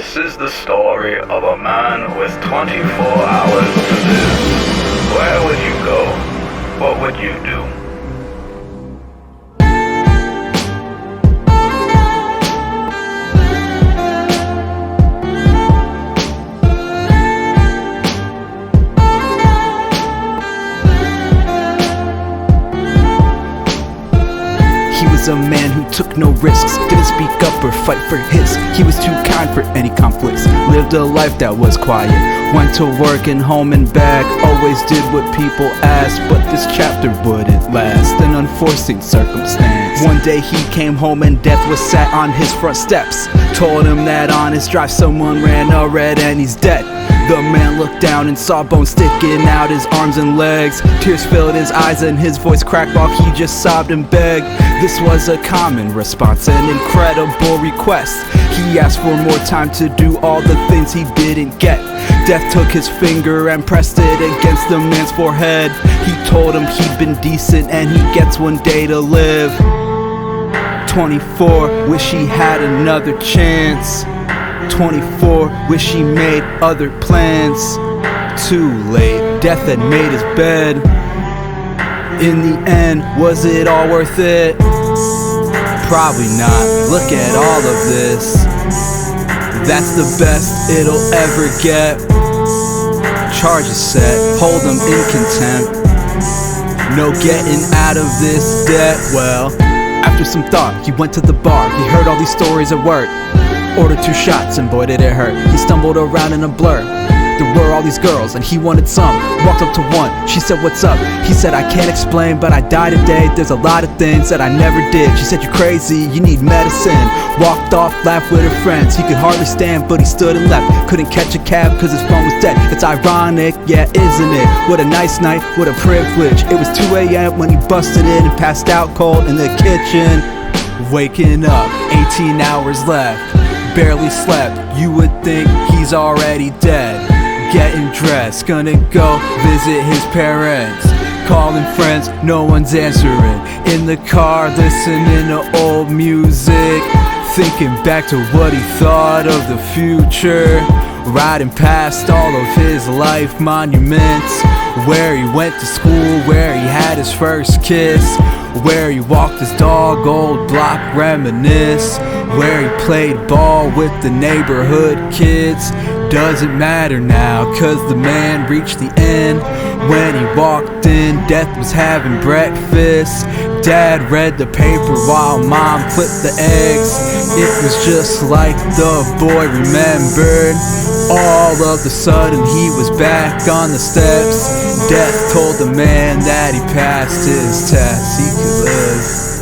This is the story of a man with 24 hours to live. Where would you go? What would you do? A man who took no risks, didn't speak up or fight for his. He was too kind for any conflicts, lived a life that was quiet, went to work and home and back, always did what people asked. But this chapter wouldn't last, an unforeseen circumstance. One day he came home and death was sat on his front steps. Told him that on his drive someone ran a red and he's dead. The man looked down and saw bones sticking out his arms and legs. Tears filled his eyes and his voice cracked while he just sobbed and begged. This was a common response, an incredible request. He asked for more time to do all the things he didn't get. Death took his finger and pressed it against the man's forehead. He told him he'd been decent and he gets one day to live. 24, wish he had another chance. 24, wish he made other plans. Too late, death had made his bed. In the end, was it all worth it? Probably not, look at all of this. That's the best it'll ever get. Charges set, hold them in contempt. No getting out of this debt. Well, after some thought, he went to the bar. He heard all these stories at work. Ordered 2 shots and boy did it hurt. He stumbled around in a blur. There were all these girls and he wanted some. Walked up to one, she said what's up? He said I can't explain but I died today. There's a lot of things that I never did. She said you're crazy, you need medicine. Walked off, laughed with her friends. He could hardly stand but he stood and left. Couldn't catch a cab cause his phone was dead. It's ironic, yeah isn't it? What a nice night, what a privilege. It was 2 a.m. when he busted in and passed out cold in the kitchen. Waking up, 18 hours left. Barely slept, you would think he's already dead. Getting dressed, gonna go visit his parents. Calling friends, no one's answering. In the car, listening to old music. Thinking back to what he thought of the future. Riding past all of his life monuments. Where he went to school, where he had his first kiss. Where he walked his dog, old block reminisce. Where he played ball with the neighborhood kids. Doesn't matter now, cause the man reached the end. When he walked in, death was having breakfast. Dad read the paper while mom flipped the eggs. It was just like the boy remembered. All of a sudden he was back on the steps. Death told the man that he passed his test. He could live.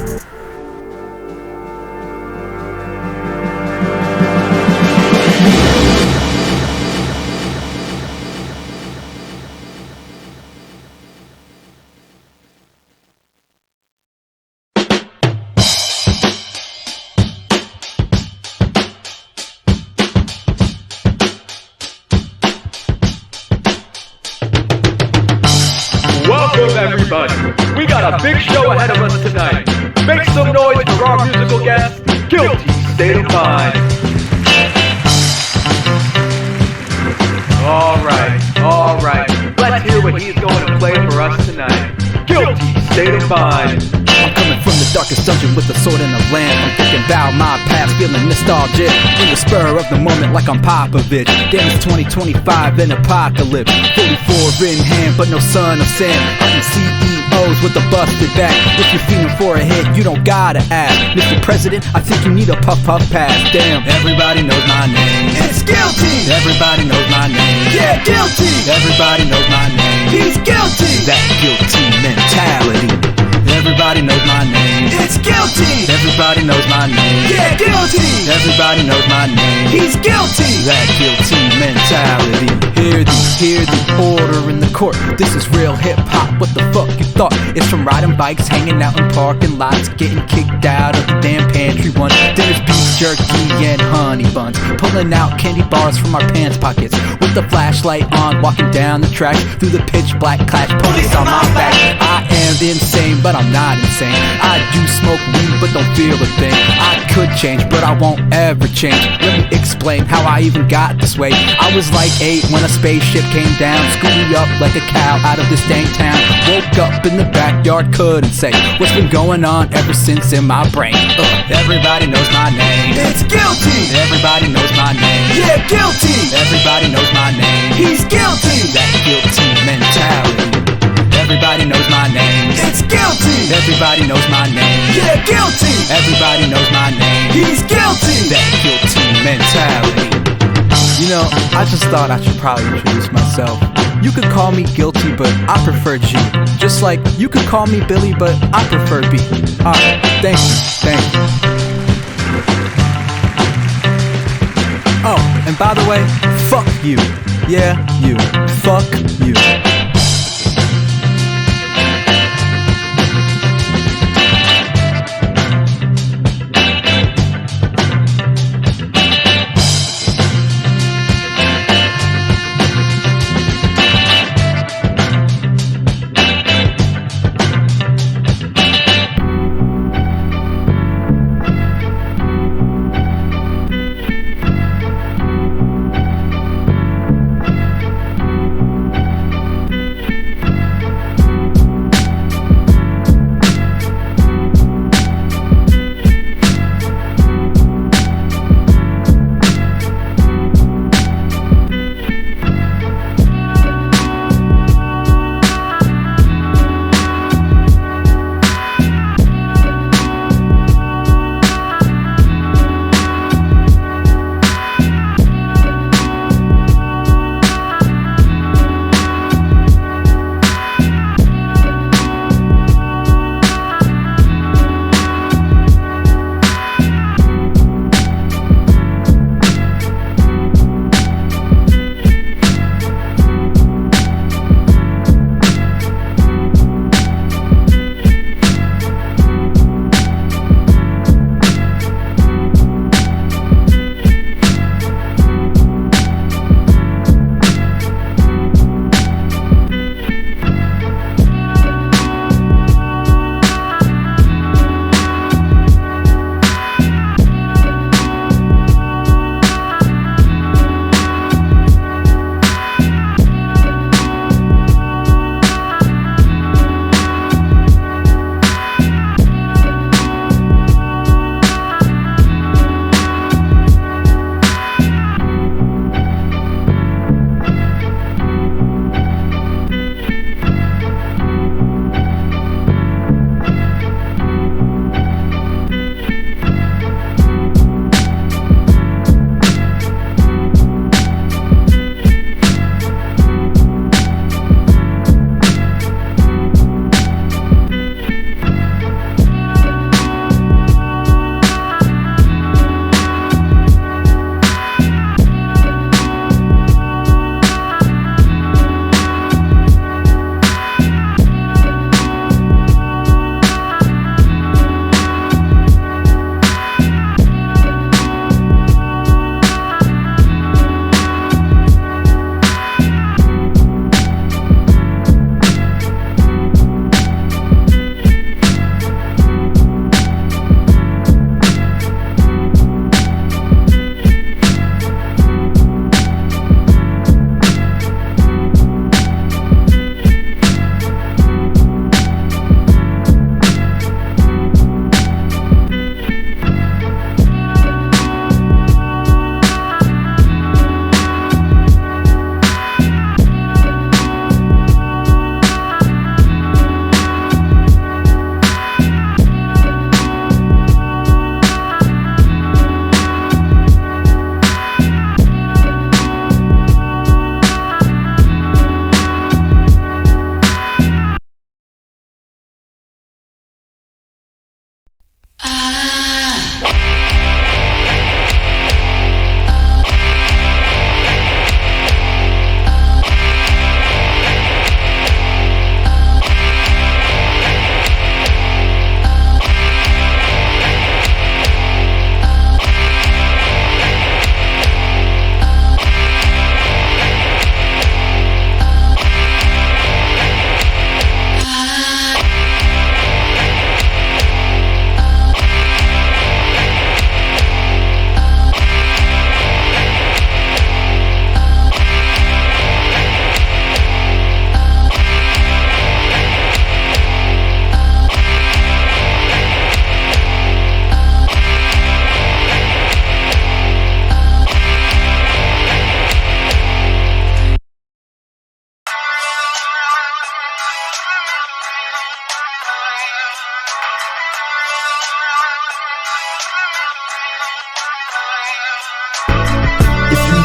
Welcome everybody! We got a big show ahead of us tonight. Make some noise for our musical guest, Guilty State of Mind. Alright. Let's hear what he's going to play for us tonight. Guilty State of Mind. I'm coming from the darkest dungeon with a sword and a lamp. I'm thinking about my past, feeling nostalgic. In the spur of the moment like I'm Popovich. Damn, it's 2025, an apocalypse. 44 in hand, but no son of Sam. Hunting CEOs with a busted back. If you're feeling for a hit, you don't gotta ask. Mr. President, I think you need a puff pass. Damn, everybody knows my name. It's guilty! Everybody knows my name. Yeah, guilty! Everybody knows my name. He's guilty! That guilty mentality. Everybody knows my name. It's guilty! Everybody knows my name. Yeah, guilty! Everybody knows my name. He's guilty! That guilty mentality. Hear the order in the court. This is real hip-hop, what the fuck you thought? It's from riding bikes, hanging out in parking lots, getting kicked out of the damn pantry one. Then there's beef jerky and honey buns, pulling out candy bars from our pants pockets, with the flashlight on, walking down the track, through the pitch black clash, police on my back. I am insane, but I'm not insane. I do smoke weed but don't feel a thing. I could change but I won't ever change. Let me explain how I even got this way. I was like 8 when a spaceship came down, scooped me up like a cow out of this dang town. Woke up in the backyard, couldn't say what's been going on ever since in my brain. Everybody knows my name. It's guilty. Everybody knows my name. Yeah, guilty. Everybody knows my name. He's guilty. That guilty mentality. Everybody knows my name. It's guilty. Everybody knows my name. Yeah, guilty. Everybody knows my name. He's guilty. That guilty mentality. You know, I just thought I should probably introduce myself. You could call me Guilty, but I prefer G. Just like you could call me Billy, but I prefer B. Alright, thank you. Oh, and by the way, fuck you. Yeah, you. Fuck you.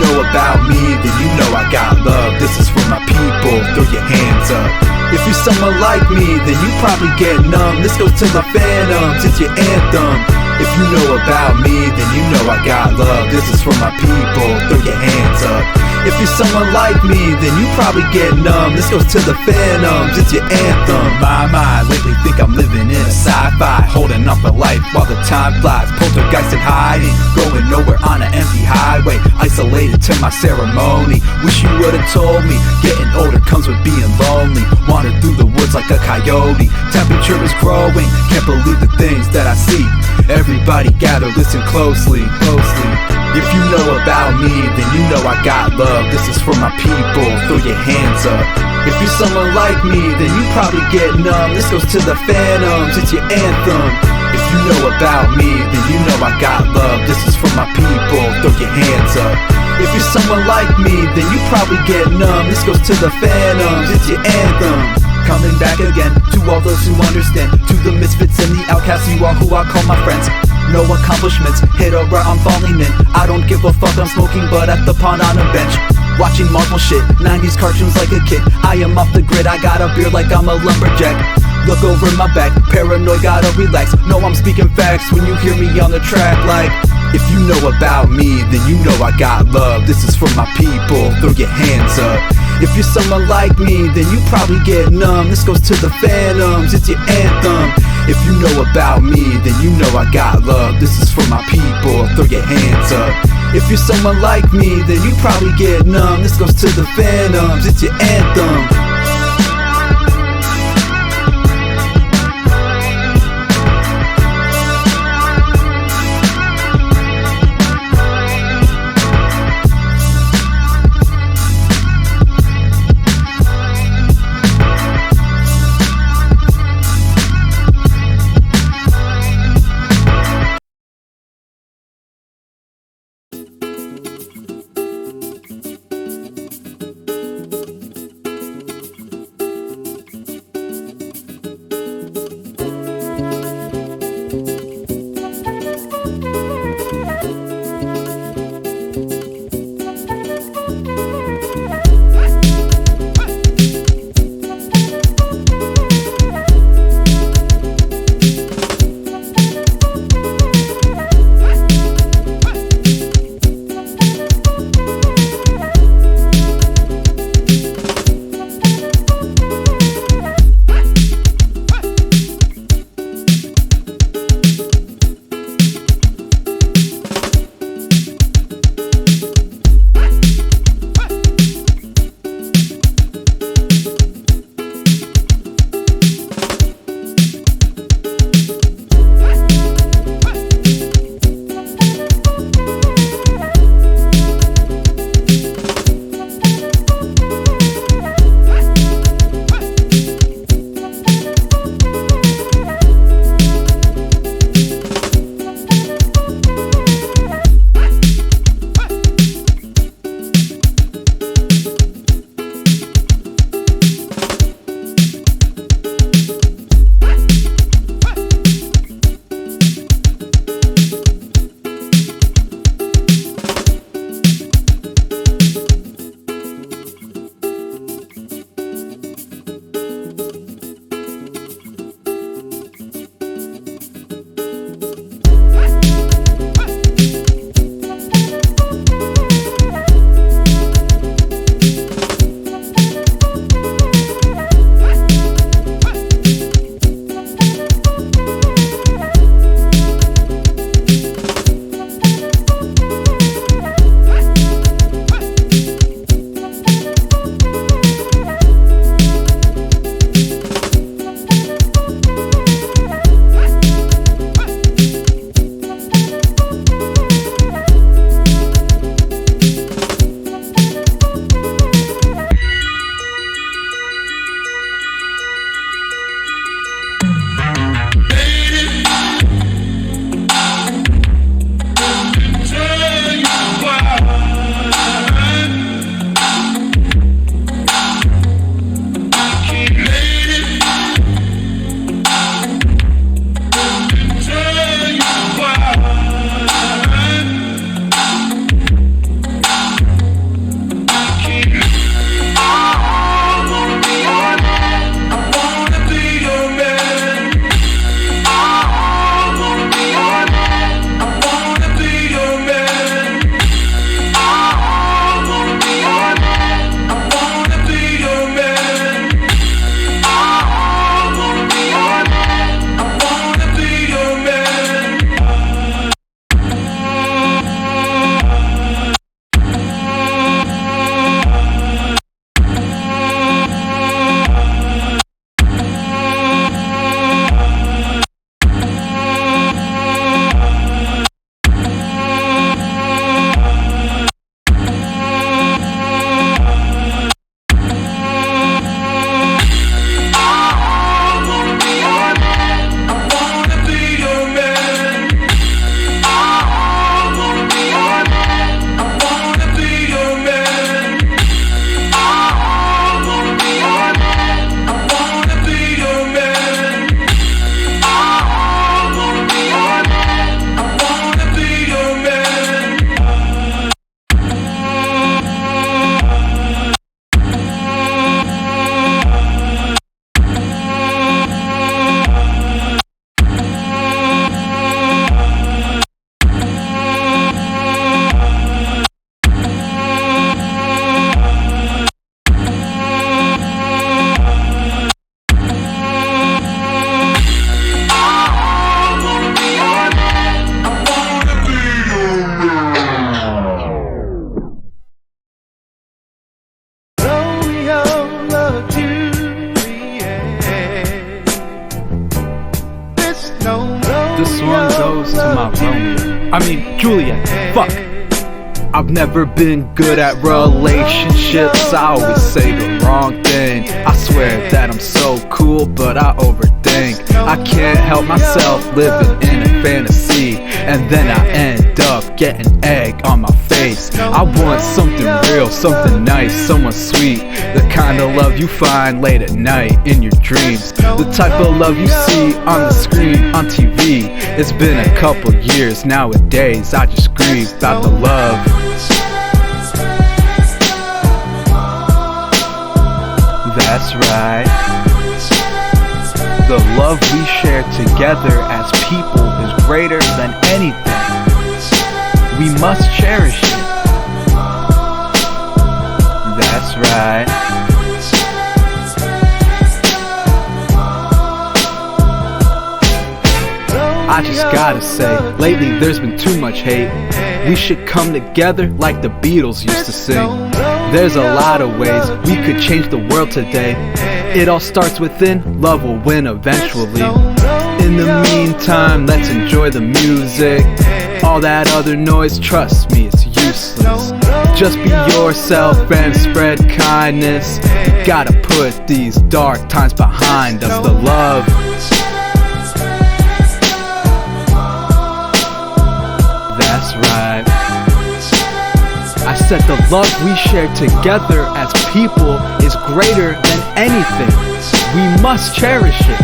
know about me, then you know I got love. This is for my people, throw your hands up. If you're someone like me, then you probably get numb. This goes to my phantoms, it's your anthem. If you know about me, then you know I got love. This is for my people, throw your hands up. If you're someone like me, then you probably get numb. This goes to the phantoms, it's your anthem. My mind lately think I'm living in a sci-fi, holding on for life while the time flies. Poltergeist and hiding, going nowhere on an empty highway, isolated to my ceremony. Wish you would've told me, getting older comes with being lonely. Wander through the woods like a coyote, temperature is growing, can't believe the things that I see. Everybody gather, listen closely, closely. If you know about me, then you know I got love. This is for my people, throw your hands up. If you're someone like me, then you probably get numb. This goes to the phantoms, it's your anthem. If you know about me, then you know I got love. This is for my people, throw your hands up. If you're someone like me, then you probably get numb. This goes to the phantoms, it's your anthem. Coming back again, to all those who understand, to the misfits and the outcasts, you are who I call my friends. No accomplishments, hit or rut, I'm falling in. I don't give a fuck, I'm smoking bud at the pond on a bench, watching Marvel shit, 90s cartoons like a kid. I am off the grid, I got a beard like I'm a lumberjack. Look over my back, paranoid, gotta relax. No, I'm speaking facts when you hear me on the track. Like, if you know about me, then you know I got love. This is for my people, throw your hands up. If you're someone like me, then you probably get numb. This goes to the phantoms, it's your anthem. If you know about me, then you know I got love. This is for my people, throw your hands up. If you're someone like me, then you probably get numb. This goes to the phantoms, it's your anthem. Juliet. Fuck. I've never been good at relationships. I always say the wrong thing. I swear that I'm so cool, but I overthink. I can't help myself living in a fantasy, and then I end up getting egg on my face. I want something real, something nice, someone sweet, the kind of love you find late at night in your dreams, the type of love you see on the screen on TV. It's been a couple years nowadays, I just grieve about the love. That's right. The love we share together as people is greater than anything. We must cherish it. That's right. I just gotta say, lately there's been too much hate. We should come together like the Beatles used to sing. There's a lot of ways we could change the world today. It all starts within, love will win eventually. In the meantime, let's enjoy the music. All that other noise, trust me, it's useless. Just be yourself and spread kindness. We gotta put these dark times behind us. The love. That's right. I said the love we share together as people is greater than anything. We must cherish it.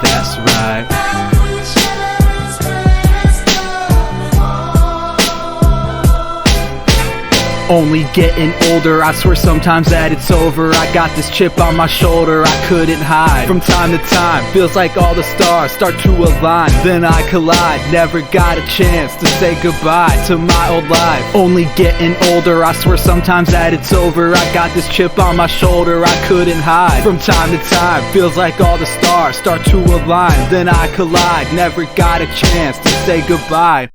That's right. Only getting older, I swear sometimes that it's over. I got this chip on my shoulder I couldn't hide. From time to time, feels like all the stars start to align. Then I collide, never got a chance to say goodbye to my old life. Only getting older, I swear sometimes that it's over. I got this chip on my shoulder I couldn't hide. From time to time, feels like all the stars start to align. Then I collide, never got a chance to say goodbye.